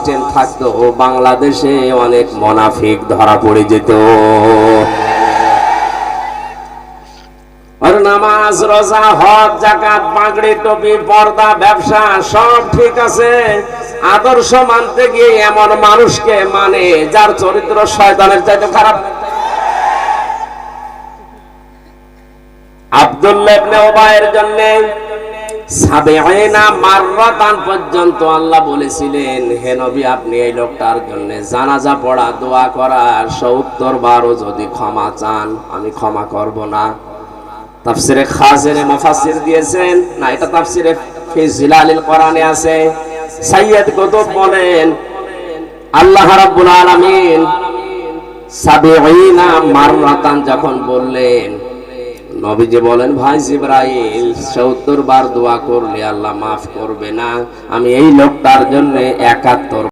System থাকতো, বাংলাদেশে অনেক মুনাফিক ধরা পড়ে যেত। আর নামাজ, রোজা, হজ, যাকাত, পাগড়ি, টুপি, পর্দা, ব্যবসা সব ঠিক আছে, আদর্শ মানতে গিয়ে এমন মানুষকে মানে যার চরিত্র শয়তানের চাইতে খারাপ। আব্দুল্লাহ ইবনে উবাইয়ের জন্য ৭০ মাররাতান পর্যন্ত আল্লাহ বলেছিলেন, হে নবী আপনি এই লোকটার জন্য জানাজা পড়া, দোয়া করার ৭০ বারও যদি ক্ষমা চান আমি ক্ষমা করব না। তাফসিরে খাজিরে মুফাসসির দিয়েছেন না, এটা তাফসিরে ফি জিলালিল কোরআনে আছে। সাইয়্যিদ কুতুব বলেন আল্লাহ রাব্বুল আলামিন ৭০ মাররাতান যখন বললেন, নবীজি বলেন ভাই জিবরাইল ৭০ বার দোয়া করলে আল্লাহ মাফ করবে না, আমি এই লোকটার জন্য ৭১